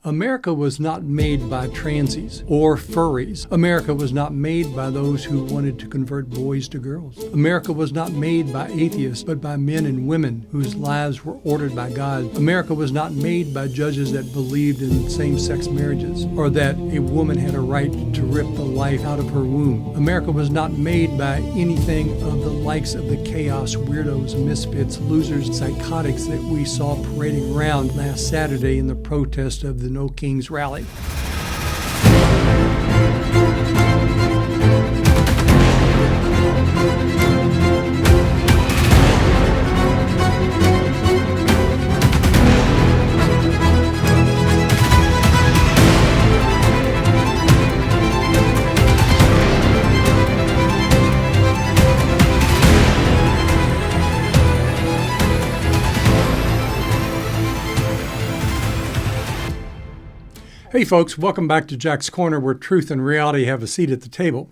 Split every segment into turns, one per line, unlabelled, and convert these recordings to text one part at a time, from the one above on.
America was not made by transies or furries. America was not made by those who wanted to convert boys to girls. America was not made by atheists, but by men and women whose lives were ordered by God. America was not made by judges that believed in same-sex marriages or that a woman had a right to rip the life out of her womb. America was not made by anything of the likes of the chaos, weirdos, misfits, losers, psychotics that we saw parading around last Saturday in the protest of the No Kings rally. Hey folks, welcome back to Jack's Corner, where truth and reality have a seat at the table.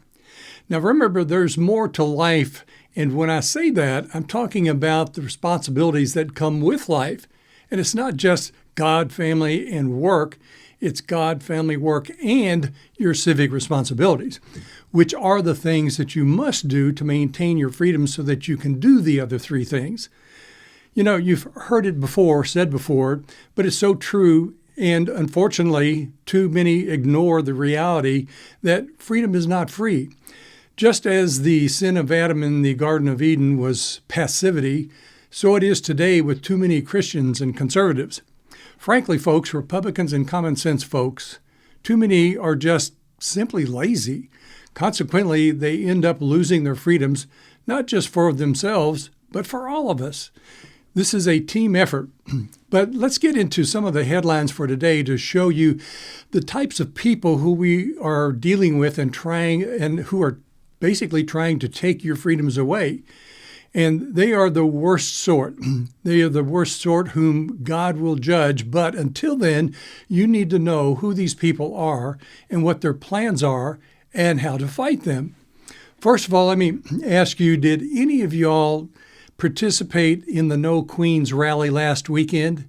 Now remember, there's more to life, and when I say that, I'm talking about the responsibilities that come with life. And it's not just God, family, and work. It's God, family, work, and your civic responsibilities, which are the things that you must do to maintain your freedom so that you can do the other three things. You know, you've heard it before, said before, but it's so true. And unfortunately, too many ignore the reality that freedom is not free. Just as the sin of Adam in the Garden of Eden was passivity, so it is today with too many Christians and conservatives. Frankly, folks, Republicans and common sense folks, too many are just simply lazy. Consequently, they end up losing their freedoms, not just for themselves, but for all of us. This is a team effort. But let's get into some of the headlines for today to show you the types of people who we are dealing with and who are basically trying to take your freedoms away. And they are the worst sort. They are the worst sort whom God will judge. But until then, you need to know who these people are and what their plans are and how to fight them. First of all, let me ask you, did any of y'all participate in the No Queens rally last weekend?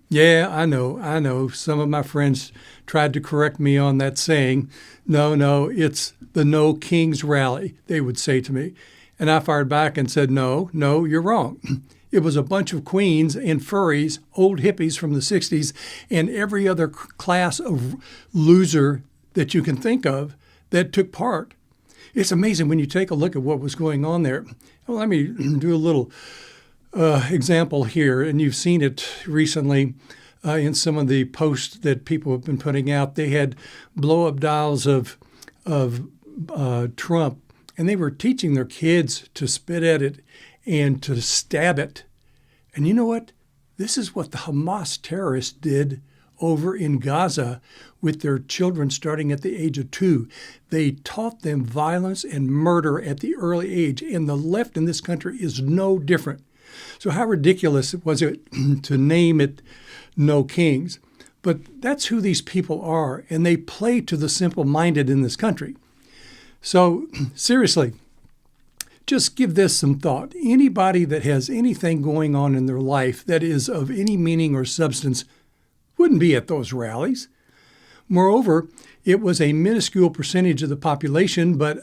Yeah, I know. Some of my friends tried to correct me on that saying. No, it's the No Kings rally, they would say to me. And I fired back and said, no, you're wrong. It was a bunch of queens and furries, old hippies from the 60s, and every other class of loser that you can think of that took part. It's amazing when you take a look at what was going on there. Well, let me do a little example here, and you've seen it recently in some of the posts that people have been putting out. They had blow-up dolls of Trump, and they were teaching their kids to spit at it and to stab it. And you know what? This is what the Hamas terrorists did over in Gaza with their children starting at the age of 2. They taught them violence and murder at the early age, and the left in this country is no different. So how ridiculous was it to name it No Kings? But that's who these people are, and they play to the simple-minded in this country. So seriously, just give this some thought. Anybody that has anything going on in their life that is of any meaning or substance wouldn't be at those rallies. Moreover, it was a minuscule percentage of the population, but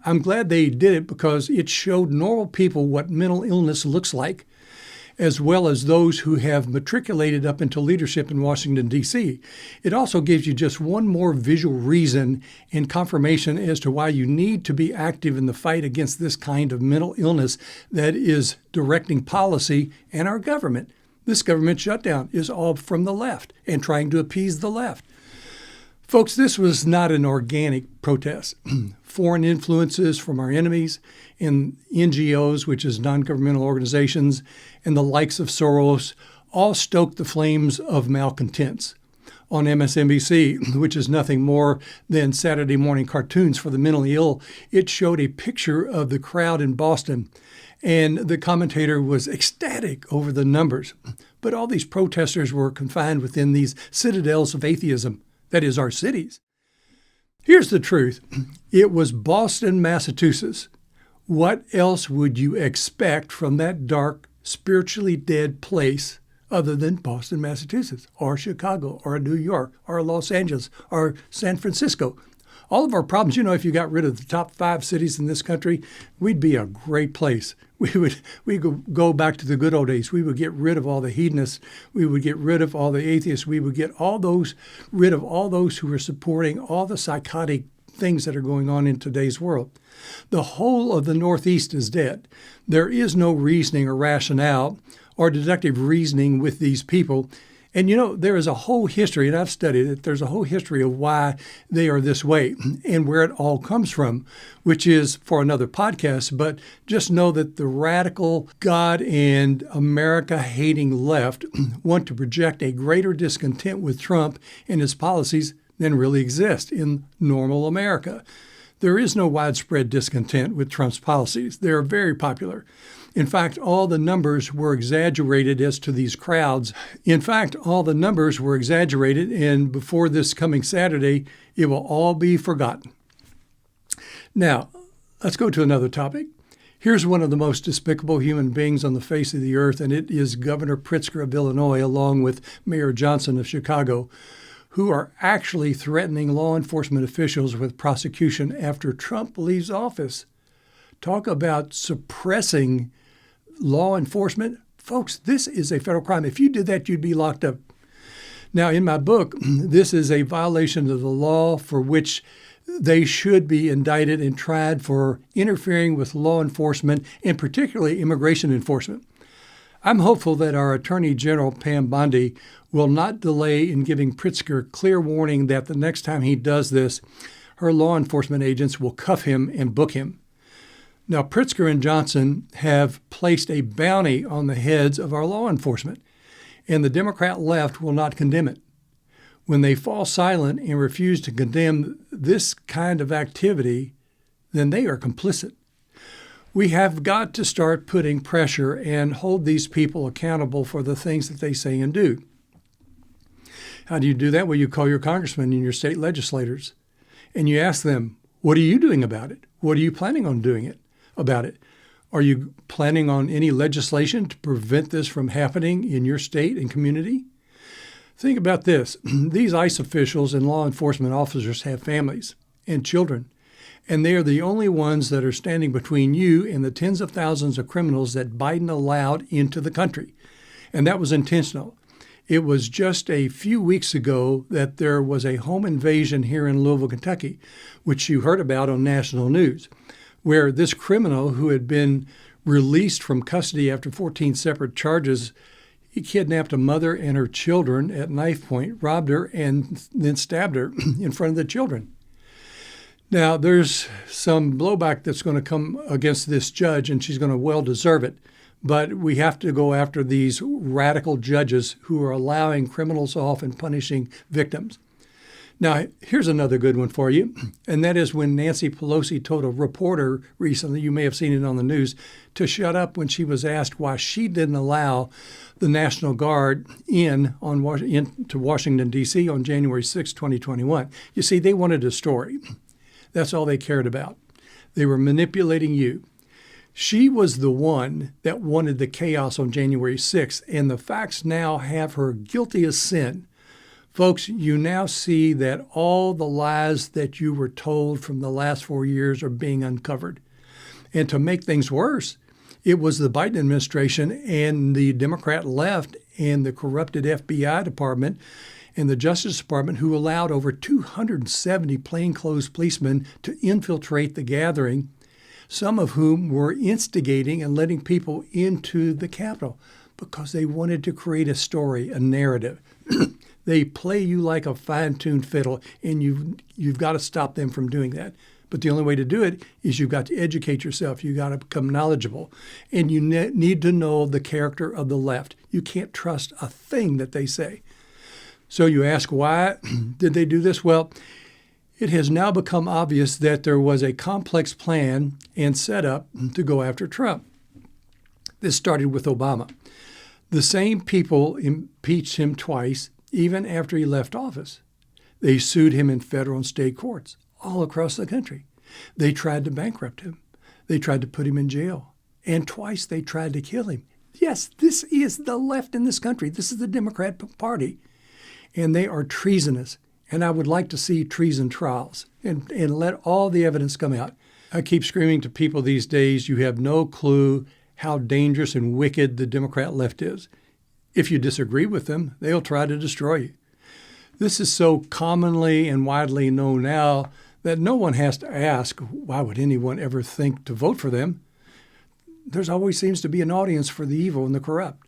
I'm glad they did it because it showed normal people what mental illness looks like, as well as those who have matriculated up into leadership in Washington, D.C. It also gives you just one more visual reason and confirmation as to why you need to be active in the fight against this kind of mental illness that is directing policy and our government. This government shutdown is all from the left and trying to appease the left. Folks, this was not an organic protest. Foreign influences from our enemies and NGOs, which is non-governmental organizations, and the likes of Soros, all stoked the flames of malcontents. On MSNBC, which is nothing more than Saturday morning cartoons for the mentally ill, it showed a picture of the crowd in Boston, and the commentator was ecstatic over the numbers. But all these protesters were confined within these citadels of atheism, that is, our cities. Here's the truth. It was Boston, Massachusetts. What else would you expect from that dark, spiritually dead place other than Boston, Massachusetts, or Chicago, or New York, or Los Angeles, or San Francisco. All of our problems, if you got rid of the top 5 cities in this country, we'd be a great place. We could go back to the good old days. We would get rid of all the hedonists. We would get rid of all the atheists. We would get rid of all those who are supporting all the psychotic things that are going on in today's world. The whole of the Northeast is dead. There is no reasoning or rationale or deductive reasoning with these people. And there is a whole history, and I've studied it, there's a whole history of why they are this way and where it all comes from, which is for another podcast. But just know that the radical God and America-hating left want to project a greater discontent with Trump and his policies than really exist in normal America. There is no widespread discontent with Trump's policies. They are very popular. In fact, all the numbers were exaggerated as to these crowds. And before this coming Saturday, it will all be forgotten. Now, let's go to another topic. Here's one of the most despicable human beings on the face of the earth, and it is Governor Pritzker of Illinois, along with Mayor Johnson of Chicago, who are actually threatening law enforcement officials with prosecution after Trump leaves office. Talk about suppressing law enforcement. Folks, this is a federal crime. If you did that, you'd be locked up. Now, in my book, this is a violation of the law for which they should be indicted and tried for interfering with law enforcement, and particularly immigration enforcement. I'm hopeful that our Attorney General, Pam Bondi, will not delay in giving Pritzker clear warning that the next time he does this, her law enforcement agents will cuff him and book him. Now, Pritzker and Johnson have placed a bounty on the heads of our law enforcement, and the Democrat left will not condemn it. When they fall silent and refuse to condemn this kind of activity, then they are complicit. We have got to start putting pressure and hold these people accountable for the things that they say and do. How do you do that? Well, you call your congressmen and your state legislators, and you ask them, what are you doing about it? What are you planning on doing about it? Are you planning on any legislation to prevent this from happening in your state and community? Think about this. These ICE officials and law enforcement officers have families and children, and they are the only ones that are standing between you and the tens of thousands of criminals that Biden allowed into the country. And that was intentional. It was just a few weeks ago that there was a home invasion here in Louisville, Kentucky, which you heard about on national news, where this criminal who had been released from custody after 14 separate charges, he kidnapped a mother and her children at knife point, robbed her, and then stabbed her in front of the children. Now, there's some blowback that's going to come against this judge, and she's going to well deserve it. But we have to go after these radical judges who are allowing criminals off and punishing victims. Now, here's another good one for you, and that is when Nancy Pelosi told a reporter recently, you may have seen it on the news, to shut up when she was asked why she didn't allow the National Guard into Washington, D.C. on January 6, 2021. You see, they wanted a story. That's all they cared about. They were manipulating you. She was the one that wanted the chaos on January 6th, and the facts now have her guilty as sin. Folks, you now see that all the lies that you were told from the last 4 years are being uncovered. And to make things worse, it was the Biden administration and the Democrat left and the corrupted FBI department and the Justice Department who allowed over 270 plainclothes policemen to infiltrate the gathering, some of whom were instigating and letting people into the Capitol because they wanted to create a story, a narrative. They play you like a fine-tuned fiddle, and you've got to stop them from doing that. But the only way to do it is you've got to educate yourself. You've got to become knowledgeable. And you need to know the character of the left. You can't trust a thing that they say. So you ask, why did they do this? Well, it has now become obvious that there was a complex plan and setup to go after Trump. This started with Obama. The same people impeached him twice, even after he left office. They sued him in federal and state courts all across the country. They tried to bankrupt him. They tried to put him in jail. And twice they tried to kill him. Yes, this is the left in this country. This is the Democrat Party. And they are treasonous. And I would like to see treason trials and let all the evidence come out. I keep screaming to people these days, you have no clue how dangerous and wicked the Democrat left is. If you disagree with them, they'll try to destroy you. This is so commonly and widely known now that no one has to ask, why would anyone ever think to vote for them? There's always seems to be an audience for the evil and the corrupt.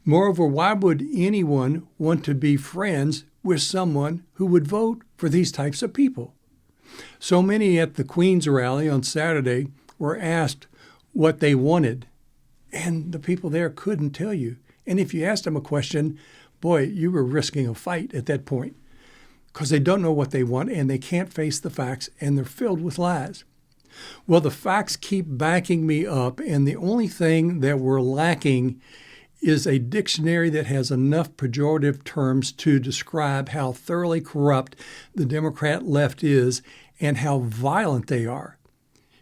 Moreover, why would anyone want to be friends with someone who would vote for these types of people? So many at the Queen's rally on Saturday were asked what they wanted, and the people there couldn't tell you. And if you asked them a question, boy, you were risking a fight at that point because they don't know what they want and they can't face the facts and they're filled with lies. Well, the facts keep backing me up, and the only thing that we're lacking is a dictionary that has enough pejorative terms to describe how thoroughly corrupt the Democrat left is and how violent they are.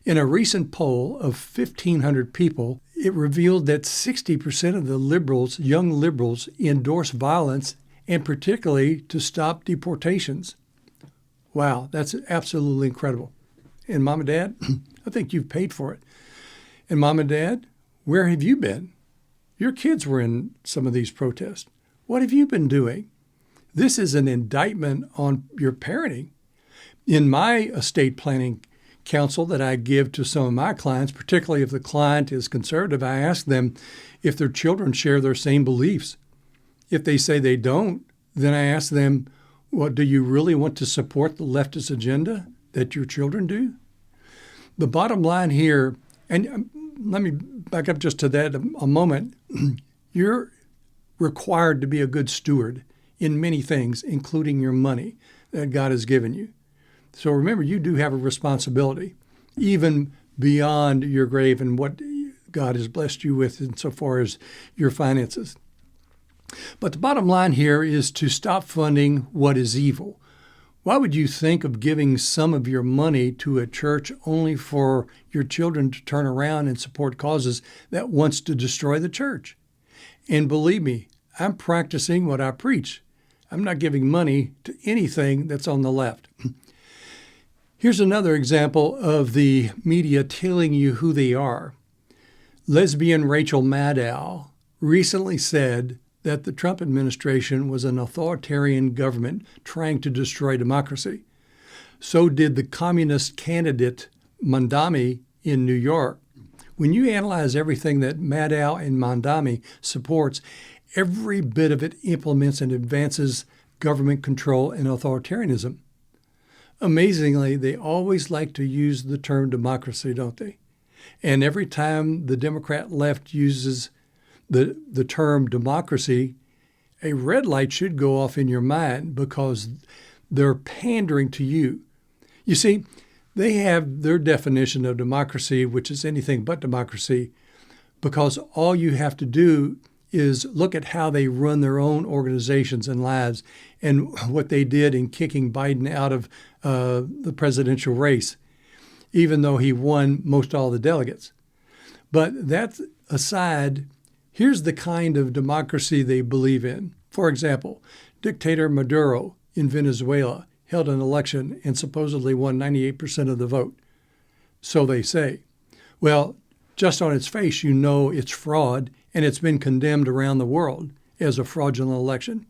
In a recent poll of 1,500 people, it revealed that 60% of the liberals, young liberals, endorse violence, and particularly to stop deportations. Wow, that's absolutely incredible. And Mom and Dad, I think you've paid for it. And Mom and Dad, where have you been? Your kids were in some of these protests. What have you been doing? This is an indictment on your parenting. In my estate planning counsel that I give to some of my clients, particularly if the client is conservative, I ask them if their children share their same beliefs. If they say they don't, then I ask them, well, do you really want to support the leftist agenda that your children do? The bottom line here, and let me back up just to that a moment. You're required to be a good steward in many things, including your money that God has given you. So remember, you do have a responsibility, even beyond your grave and what God has blessed you with insofar as your finances. But the bottom line here is to stop funding what is evil. Why would you think of giving some of your money to a church only for your children to turn around and support causes that wants to destroy the church? And believe me, I'm practicing what I preach. I'm not giving money to anything that's on the left. Here's another example of the media telling you who they are. Lesbian Rachel Maddow recently said that the Trump administration was an authoritarian government trying to destroy democracy. So did the communist candidate Mandami in New York. When you analyze everything that Maddow and Mandami supports, every bit of it implements and advances government control and authoritarianism. Amazingly, they always like to use the term democracy, don't they? And every time the Democrat left uses the term democracy, a red light should go off in your mind because they're pandering to you. You see, they have their definition of democracy, which is anything but democracy, because all you have to do is look at how they run their own organizations and lives and what they did in kicking Biden out of the presidential race, even though he won most all the delegates. But that aside, here's the kind of democracy they believe in. For example, dictator Maduro in Venezuela held an election and supposedly won 98% of the vote. So they say. Well, just on its face, you know it's fraud, and it's been condemned around the world as a fraudulent election.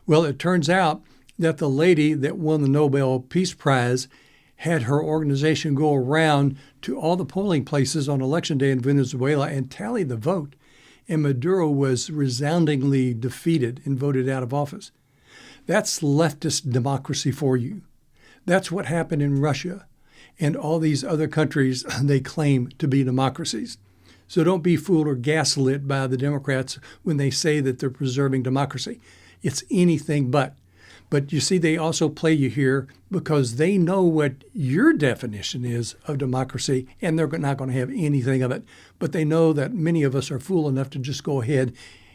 Well, it turns out that the lady that won the Nobel Peace Prize had her organization go around to all the polling places on election day in Venezuela and tally the vote. And Maduro was resoundingly defeated and voted out of office. That's leftist democracy for you. That's what happened in Russia and all these other countries they claim to be democracies. So don't be fooled or gaslit by the Democrats when they say that they're preserving democracy. It's anything but. But you see, they also play you here because they know what your definition is of democracy, and they're not going to have anything of it. But they know that many of us are fool enough to just go ahead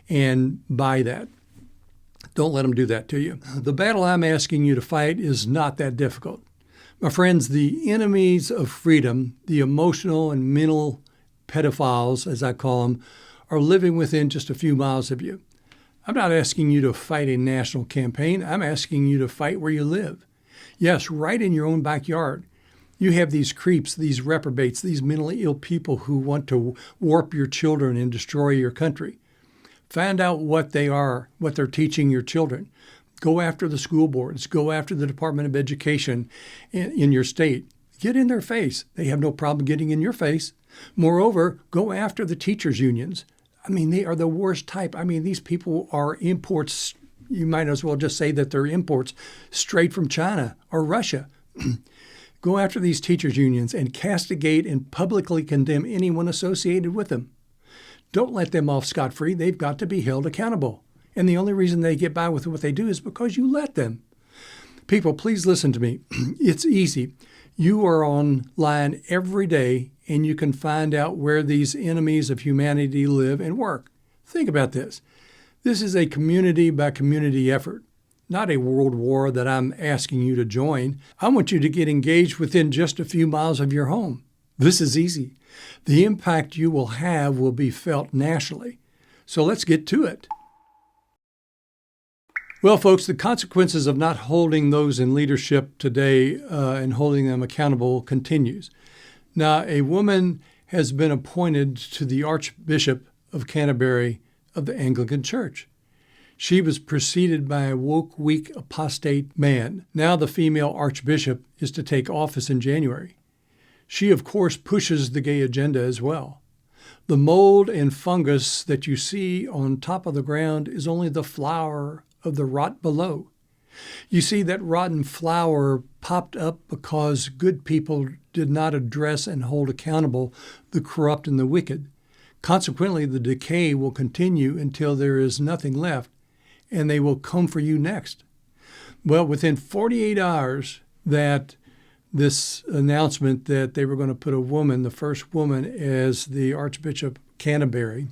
and buy that. Don't let them do that to you. The battle I'm asking you to fight is not that difficult. My friends, the enemies of freedom, the emotional and mental pedophiles, as I call them, are living within just a few miles of you. I'm not asking you to fight a national campaign. I'm asking you to fight where you live. Yes, right in your own backyard. You have these creeps, these reprobates, these mentally ill people who want to warp your children and destroy your country. Find out what they are, what they're teaching your children. Go after the school boards. Go after the Department of Education in your state. Get in their face. They have no problem getting in your face. Moreover, go after the teachers' unions. I mean, they are the worst type. I mean, these people are imports. You might as well just say that they're imports straight from China or Russia. Go after these teachers' unions and castigate and publicly condemn anyone associated with them. Don't let them off scot-free. They've got to be held accountable. And the only reason they get by with what they do is because you let them. People, please listen to me. It's easy. You are online every day, and you can find out where these enemies of humanity live and work. Think about this. This is a community by community effort, not a world war that I'm asking you to join. I want you to get engaged within just a few miles of your home. This is easy. The impact you will have will be felt nationally. So let's get to it. Well, folks, the consequences of not holding those in leadership today and holding them accountable continues. Now, a woman has been appointed to the Archbishop of Canterbury of the Anglican Church. She was preceded by a woke, weak, apostate man. Now the female archbishop is to take office in January. She, of course, pushes the gay agenda as well. The mold and fungus that you see on top of the ground is only the flower of the rot below. You see, that rotten flower popped up because good people did not address and hold accountable the corrupt and the wicked. Consequently, the decay will continue until there is nothing left, and they will come for you next. Well, within 48 hours that this announcement that they were going to put a woman, the first woman, as the Archbishop of Canterbury,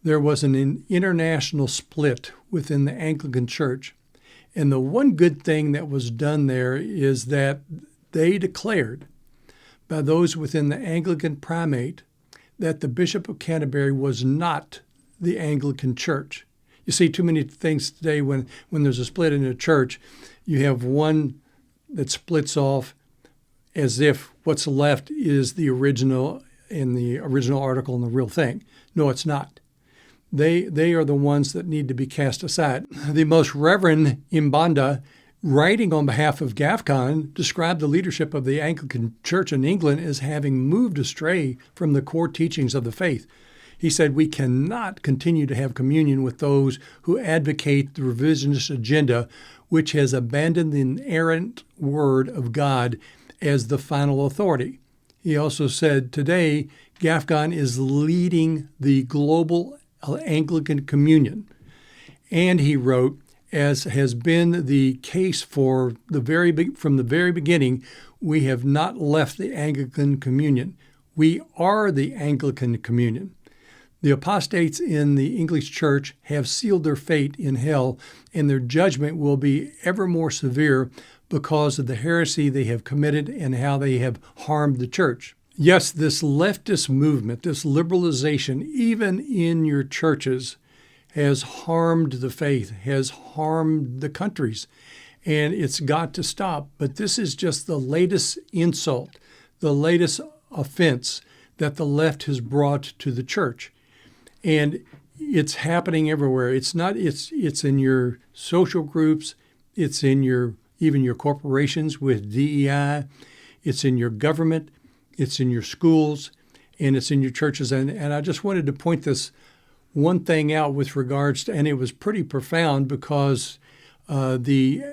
there was an international split within the Anglican Church. And the one good thing that was done there is that they declared by those within the Anglican primate that the Bishop of Canterbury was not the Anglican Church. You see too many things today when there's a split in a church, you have one that splits off as if what's left is the original in the original article and the real thing. No, it's not. They are the ones that need to be cast aside. The Most Reverend Imbanda, writing on behalf of GAFCON, described the leadership of the Anglican Church in England as having moved astray from the core teachings of the faith. He said, we cannot continue to have communion with those who advocate the revisionist agenda, which has abandoned the inerrant word of God as the final authority. He also said, today, GAFCON is leading the global Anglican Communion. And he wrote, as has been the case from the very beginning, we have not left the Anglican Communion. We are the Anglican Communion. The apostates in the English Church have sealed their fate in hell, and their judgment will be ever more severe because of the heresy they have committed and how they have harmed the church. Yes, this leftist movement, this liberalization, even in your churches, has harmed the faith, has harmed the countries, and it's got to stop. But this is just the latest insult, the latest offense that the left has brought to the church. And it's happening everywhere. It's in your social groups, it's in even your corporations with DEI, it's in your government, it's in your schools, and it's in your churches. And I just wanted to point this one thing out with regards to, and it was pretty profound because the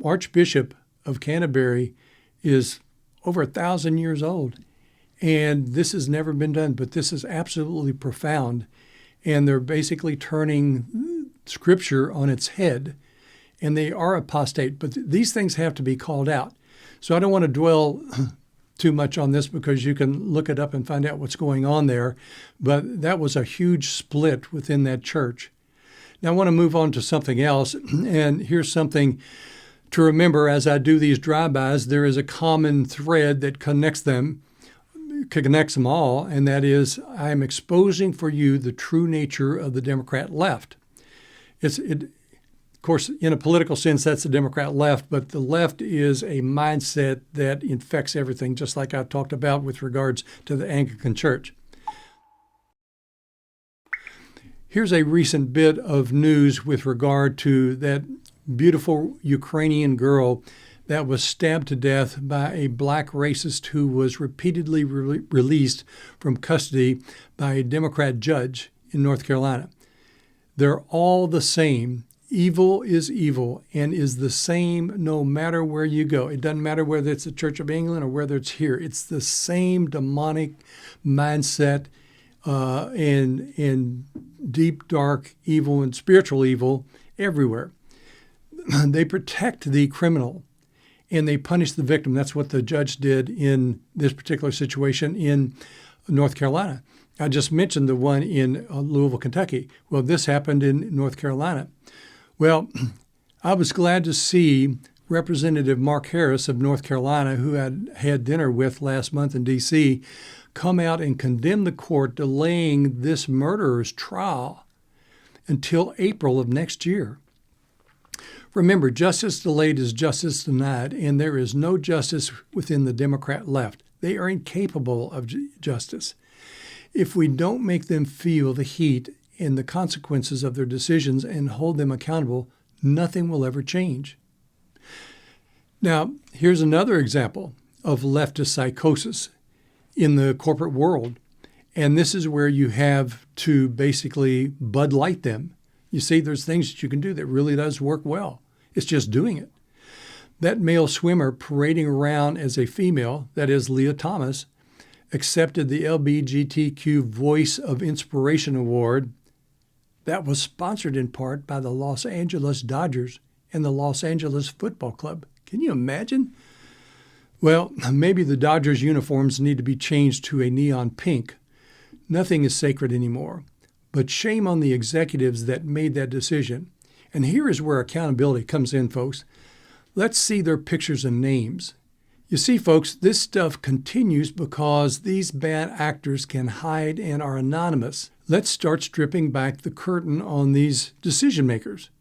Archbishop of Canterbury is over 1,000 years old. And this has never been done, but this is absolutely profound. And they're basically turning Scripture on its head. And they are apostate, but these things have to be called out. So I don't want to dwell too much on this because you can look it up and find out what's going on there. But that was a huge split within that church. Now I want to move on to something else. And here's something to remember as I do these drive-bys. There is a common thread that connects them. connects them all, and that is, I am exposing for you the true nature of the Democrat left. Of course, in a political sense, that's the Democrat left, but the left is a mindset that infects everything, just like I talked about with regards to the Anglican Church. Here's a recent bit of news with regard to that beautiful Ukrainian girl that was stabbed to death by a black racist who was repeatedly released from custody by a Democrat judge in North Carolina. They're all the same. Evil is evil and is the same no matter where you go. It doesn't matter whether it's the Church of England or whether it's here. It's the same demonic mindset and deep, dark evil and spiritual evil everywhere. They protect the criminal and they punish the victim. That's what the judge did in this particular situation in North Carolina. I just mentioned the one in Louisville, Kentucky. Well, this happened in North Carolina. Well, I was glad to see Representative Mark Harris of North Carolina, who I had dinner with last month in D.C., come out and condemn the court delaying this murderer's trial until April of next year. Remember, justice delayed is justice denied, and there is no justice within the Democrat left. They are incapable of justice. If we don't make them feel the heat and the consequences of their decisions and hold them accountable, nothing will ever change. Now, here's another example of leftist psychosis in the corporate world, and this is where you have to basically Bud Light them. You see, there's things that you can do that really does work well. It's just doing it. That male swimmer parading around as a female, that is Leah Thomas, accepted the LGBTQ Voice of Inspiration Award that was sponsored in part by the Los Angeles Dodgers and the Los Angeles Football Club. Can you imagine? Well, maybe the Dodgers uniforms need to be changed to a neon pink. Nothing is sacred anymore. But shame on the executives that made that decision. And here is where accountability comes in, folks. Let's see their pictures and names. You see, folks, this stuff continues because these bad actors can hide and are anonymous. Let's start stripping back the curtain on these decision makers.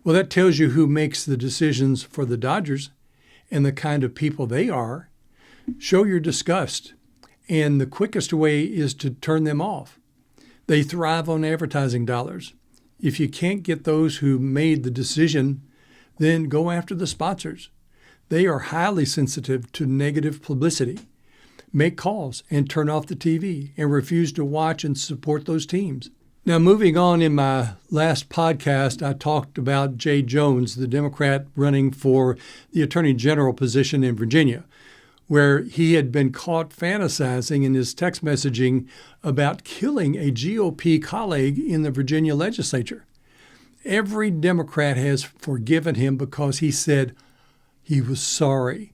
Well, that tells you who makes the decisions for the Dodgers and the kind of people they are. Show your disgust. And the quickest way is to turn them off. They thrive on advertising dollars. If you can't get those who made the decision, then go after the sponsors. They are highly sensitive to negative publicity. Make calls and turn off the TV and refuse to watch and support those teams. Now, moving on, in my last podcast, I talked about Jay Jones, the Democrat running for the Attorney General position in Virginia, where he had been caught fantasizing in his text messaging about killing a GOP colleague in the Virginia legislature. Every Democrat has forgiven him because he said he was sorry.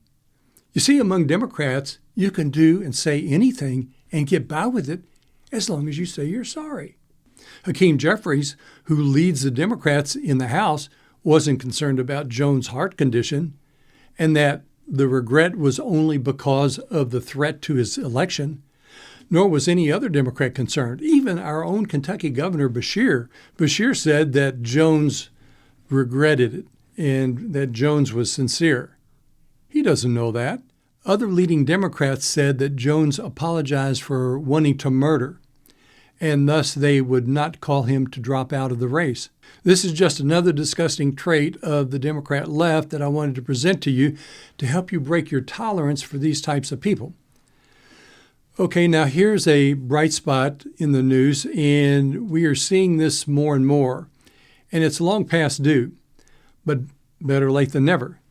You see, among Democrats, you can do and say anything and get by with it as long as you say you're sorry. Hakeem Jeffries, who leads the Democrats in the House, wasn't concerned about Jones' heart condition and that the regret was only because of the threat to his election, nor was any other Democrat concerned. Even our own Kentucky Governor Beshear said that Jones regretted it and that Jones was sincere. He doesn't know that. Other leading Democrats said that Jones apologized for wanting to murder, and thus they would not call him to drop out of the race. This is just another disgusting trait of the Democrat left that I wanted to present to you to help you break your tolerance for these types of people. Okay, now here's a bright spot in the news, and we are seeing this more and more, and it's long past due, but better late than never.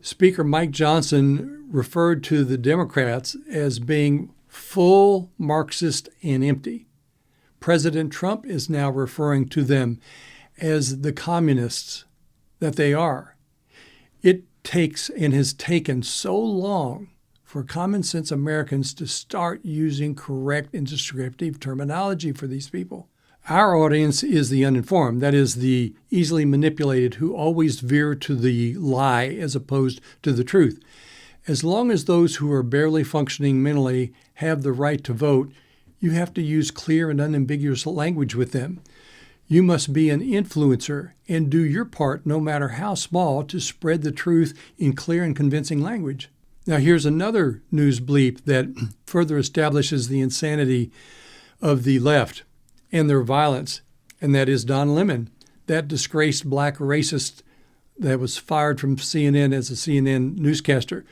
Speaker Mike Johnson referred to the Democrats as being full Marxist and empty. President Trump is now referring to them as the communists that they are. It takes and has taken so long for common sense Americans to start using correct and descriptive terminology for these people. Our audience is the uninformed, that is, the easily manipulated who always veer to the lie as opposed to the truth. As long as those who are barely functioning mentally have the right to vote, you have to use clear and unambiguous language with them. You must be an influencer and do your part, no matter how small, to spread the truth in clear and convincing language. Now, here's another news bleep that further establishes the insanity of the left and their violence, and that is Don Lemon, that disgraced black racist that was fired from CNN as a CNN newscaster,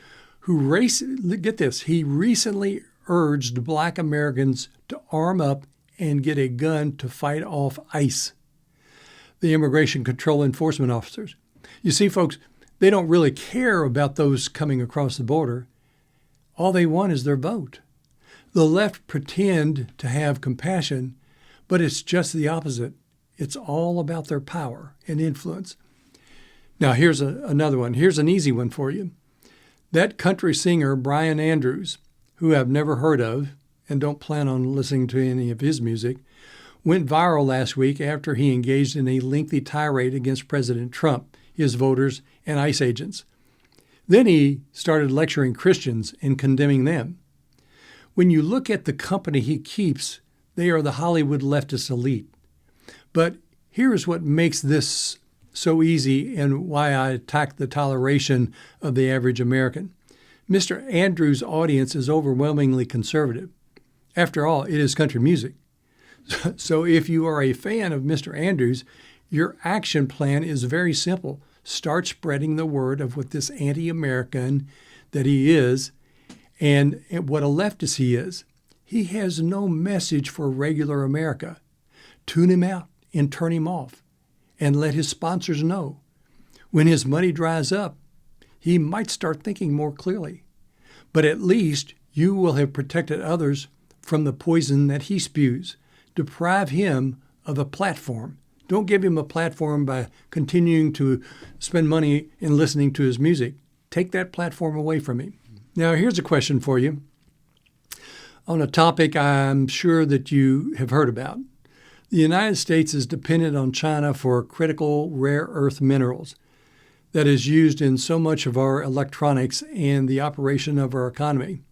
get this, he recently urged black Americans to arm up and get a gun to fight off ICE, the Immigration Control Enforcement Officers. You see, folks, they don't really care about those coming across the border. All they want is their vote. The left pretend to have compassion, but it's just the opposite. It's all about their power and influence. Now, here's another one. Here's an easy one for you. That country singer, Bryan Andrews, who I've never heard of and don't plan on listening to any of his music, went viral last week after he engaged in a lengthy tirade against President Trump, his voters, and ICE agents. Then he started lecturing Christians and condemning them. When you look at the company he keeps, they are the Hollywood leftist elite. But here's what makes this so easy and why I attack the toleration of the average American. Mr. Andrews' audience is overwhelmingly conservative. After all, it is country music. So if you are a fan of Mr. Andrews, your action plan is very simple. Start spreading the word of what this anti-American that he is and what a leftist he is. He has no message for regular America. Tune him out and turn him off and let his sponsors know. When his money dries up, he might start thinking more clearly. But at least you will have protected others from the poison that he spews. Deprive him of a platform. Don't give him a platform by continuing to spend money in listening to his music. Take that platform away from him. Now, here's a question for you on a topic I'm sure that you have heard about. The United States is dependent on China for critical rare earth minerals that is used in so much of our electronics and the operation of our economy.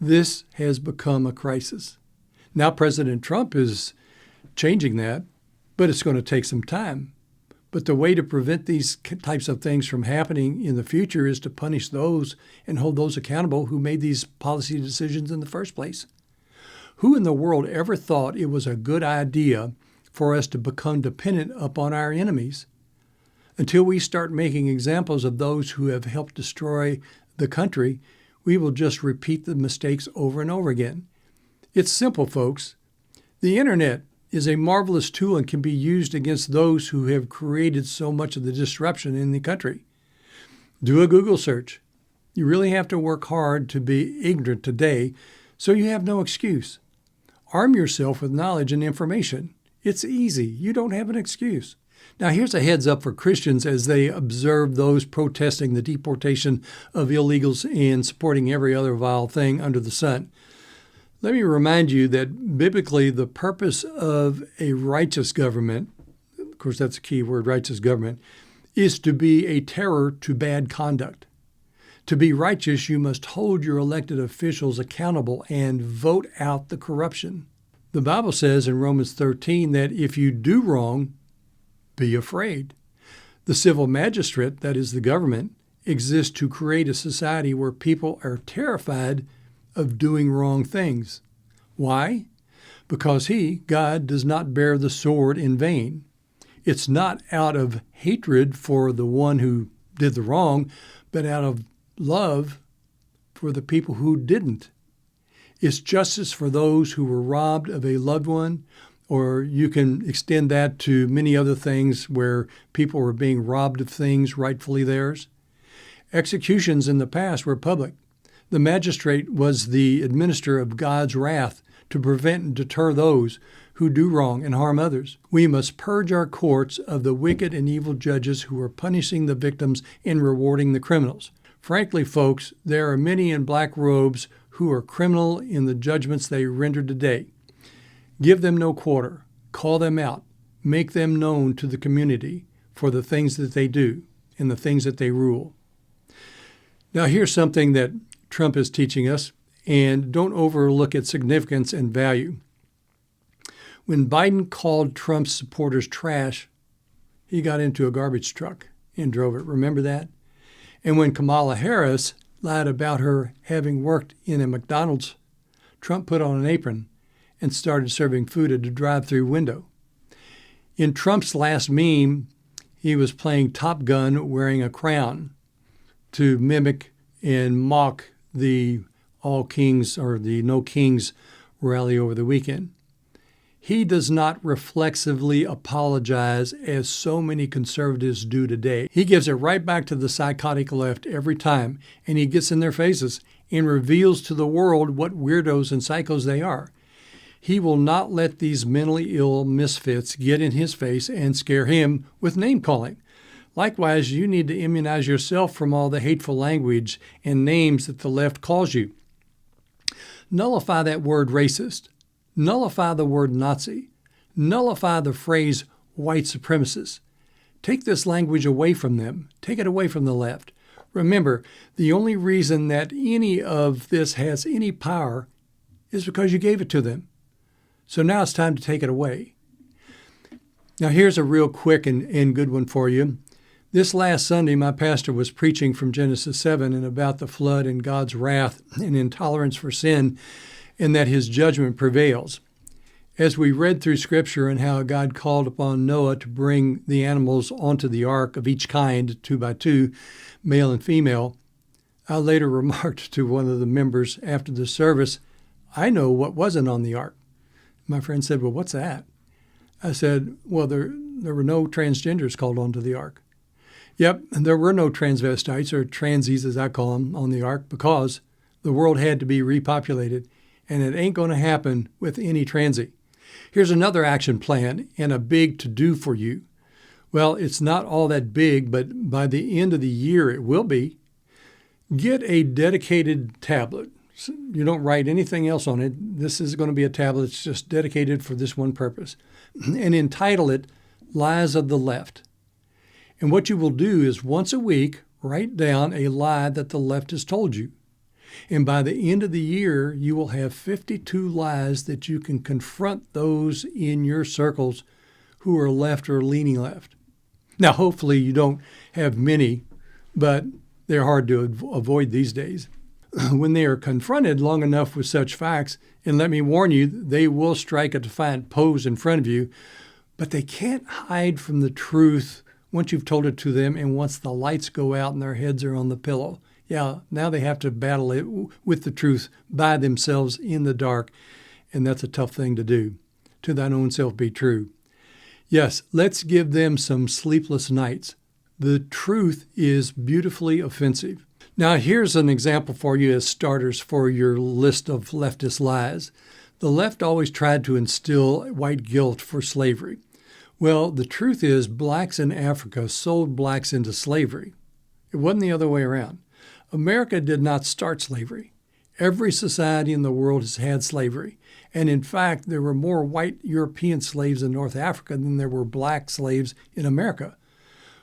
This has become a crisis. Now President Trump is changing that, but it's going to take some time. But the way to prevent these types of things from happening in the future is to punish those and hold those accountable who made these policy decisions in the first place. Who in the world ever thought it was a good idea for us to become dependent upon our enemies? Until we start making examples of those who have helped destroy the country, we will just repeat the mistakes over and over again. It's simple, folks. The internet is a marvelous tool and can be used against those who have created so much of the disruption in the country. Do a Google search. You really have to work hard to be ignorant today, so you have no excuse. Arm yourself with knowledge and information. It's easy. You don't have an excuse. Now, here's a heads up for Christians as they observe those protesting the deportation of illegals and supporting every other vile thing under the sun. Let me remind you that biblically the purpose of a righteous government, of course that's a key word, righteous government, is to be a terror to bad conduct. To be righteous, you must hold your elected officials accountable and vote out the corruption. The Bible says in Romans 13 that if you do wrong, be afraid. The civil magistrate, that is the government, exists to create a society where people are terrified of doing wrong things. Why? Because he, God, does not bear the sword in vain. It's not out of hatred for the one who did the wrong, but out of love for the people who didn't. It's justice for those who were robbed of a loved one, or you can extend that to many other things where people were being robbed of things rightfully theirs. Executions in the past were public. The magistrate was the administrator of God's wrath to prevent and deter those who do wrong and harm others. We must purge our courts of the wicked and evil judges who are punishing the victims and rewarding the criminals. Frankly, folks, there are many in black robes who are criminal in the judgments they render today. Give them no quarter. Call them out. Make them known to the community for the things that they do and the things that they rule. Now, here's something that Trump is teaching us, and don't overlook its significance and value. When Biden called Trump's supporters trash, he got into a garbage truck and drove it. Remember that? And when Kamala Harris lied about her having worked in a McDonald's, Trump put on an apron and started serving food at a drive-through window. In Trump's last meme, he was playing Top Gun wearing a crown to mimic and mock the All Kings or the No Kings rally over the weekend. He does not reflexively apologize as so many conservatives do today. He gives it right back to the psychotic left every time, and he gets in their faces and reveals to the world what weirdos and psychos they are. He will not let these mentally ill misfits get in his face and scare him with name-calling. Likewise, you need to immunize yourself from all the hateful language and names that the left calls you. Nullify that word racist. Nullify the word Nazi. Nullify the phrase white supremacist. Take this language away from them. Take it away from the left. Remember, the only reason that any of this has any power is because you gave it to them. So now it's time to take it away. Now here's a real quick and good one for you. This last Sunday, my pastor was preaching from Genesis 7 and about the flood and God's wrath and intolerance for sin, and that his judgment prevails. As we read through Scripture and how God called upon Noah to bring the animals onto the ark of each kind, 2 by 2, male and female, I later remarked to one of the members after the service, I know what wasn't on the ark. My friend said, well, what's that? I said, well, there were no transgenders called onto the ark. Yep, there were no transvestites, or transies as I call them, on the ark because the world had to be repopulated, and it ain't going to happen with any transy. Here's another action plan and a big to-do for you. Well, it's not all that big, but by the end of the year it will be. Get a dedicated tablet. You don't write anything else on it. This is going to be a tablet that's just dedicated for this one purpose. And entitle it Lies of the Left. And what you will do is once a week, write down a lie that the left has told you. And by the end of the year, you will have 52 lies that you can confront those in your circles who are left or leaning left. Now, hopefully you don't have many, but they're hard to avoid these days. When they are confronted long enough with such facts, and let me warn you, they will strike a defiant pose in front of you, but they can't hide from the truth once you've told it to them and once the lights go out and their heads are on the pillow. Yeah, now they have to battle it with the truth by themselves in the dark, and that's a tough thing to do. To thine own self be true. Yes, let's give them some sleepless nights. The truth is beautifully offensive. Now, here's an example for you as starters for your list of leftist lies. The left always tried to instill white guilt for slavery. Well, the truth is blacks in Africa sold blacks into slavery. It wasn't the other way around. America did not start slavery. Every society in the world has had slavery. And in fact, there were more white European slaves in North Africa than there were black slaves in America.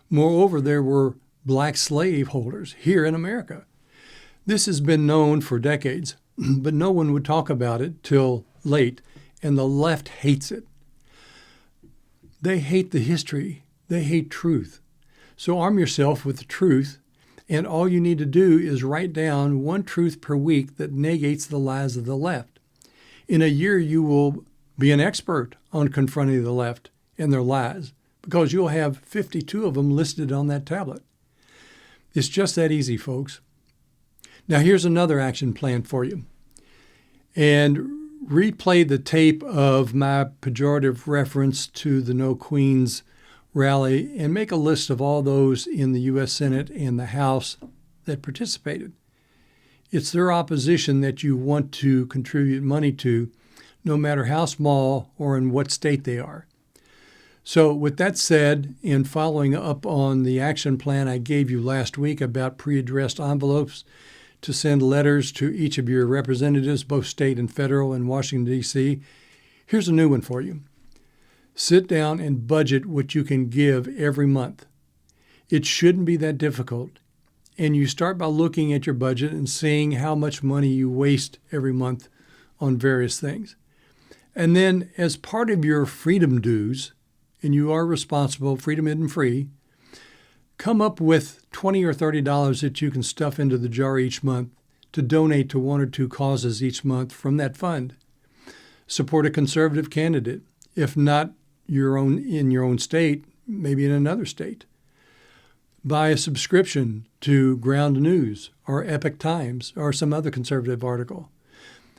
Moreover, there were black slave holders here in America. This has been known for decades, but no one would talk about it till late, and the left hates it. They hate the history. They hate truth. So arm yourself with the truth, and all you need to do is write down one truth per week that negates the lies of the left. In a year, you will be an expert on confronting the left and their lies, because you'll have 52 of them listed on that tablet. It's just that easy, folks. Now, here's another action plan for you. And replay the tape of my pejorative reference to the No Queens rally and make a list of all those in the U.S. Senate and the House that participated. It's their opposition that you want to contribute money to, no matter how small or in what state they are. So with that said, in following up on the action plan I gave you last week about pre-addressed envelopes to send letters to each of your representatives, both state and federal in Washington, D.C., here's a new one for you. Sit down and budget what you can give every month. It shouldn't be that difficult. and you start by looking at your budget and seeing how much money you waste every month on various things. And then as part of your freedom dues, and you are responsible, freedom isn't free, come up with $20 or $30 that you can stuff into the jar each month to donate to one or two causes each month from that fund. Support a conservative candidate, if not in your own state, maybe in another state. Buy a subscription to Ground News or Epoch Times or some other conservative article.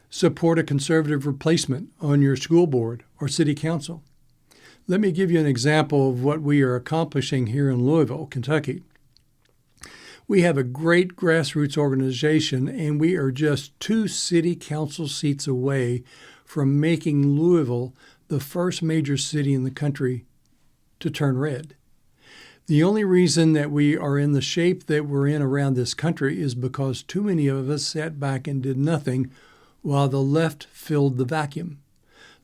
Support a conservative replacement on your school board or city council. Let me give you an example of what we are accomplishing here in Louisville, Kentucky. We have a great grassroots organization, and we are just 2 city council seats away from making Louisville the first major city in the country to turn red. The only reason that we are in the shape that we're in around this country is because too many of us sat back and did nothing while the left filled the vacuum.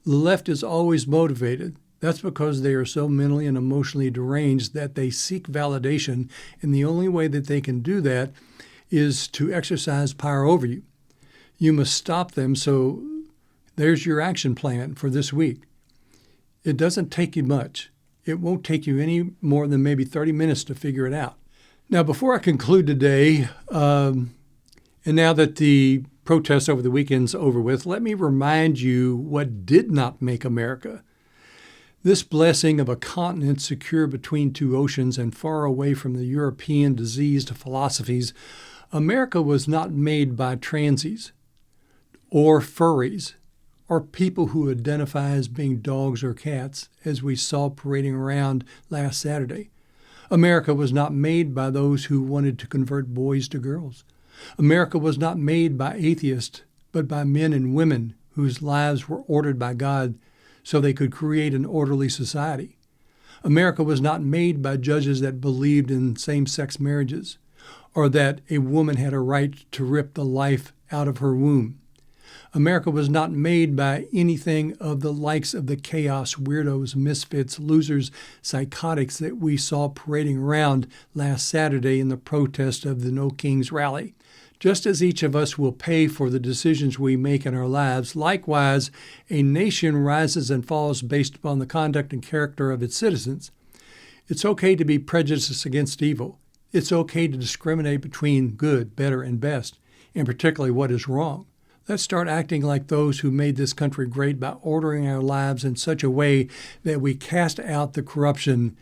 The left is always motivated. That's because they are so mentally and emotionally deranged that they seek validation, and the only way that they can do that is to exercise power over you. You must stop them, so there's your action plan for this week. It doesn't take you much. It won't take you any more than maybe 30 minutes to figure it out. Now, before I conclude today, and now that the protests over the weekend's over with, let me remind you what did not make America. This blessing of a continent secure between 2 oceans and far away from the European diseased philosophies, America was not made by transies or furries or people who identify as being dogs or cats, as we saw parading around last Saturday. America was not made by those who wanted to convert boys to girls. America was not made by atheists, but by men and women whose lives were ordered by God so they could create an orderly society. America was not made by judges that believed in same-sex marriages or that a woman had a right to rip the life out of her womb. America was not made by anything of the likes of the chaos, weirdos, misfits, losers, psychotics that we saw parading around last Saturday in the protest of the No Kings rally. Just as each of us will pay for the decisions we make in our lives, likewise, a nation rises and falls based upon the conduct and character of its citizens. It's okay to be prejudiced against evil. It's okay to discriminate between good, better, and best, and particularly what is wrong. Let's start acting like those who made this country great by ordering our lives in such a way that we cast out the corruption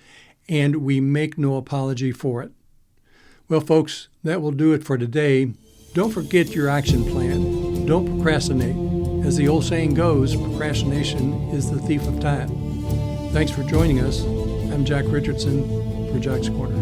and we make no apology for it. Well, folks, that will do it for today. Don't forget your action plan. Don't procrastinate. As the old saying goes, procrastination is the thief of time. Thanks for joining us. I'm Jack Richardson for Jack's Corner.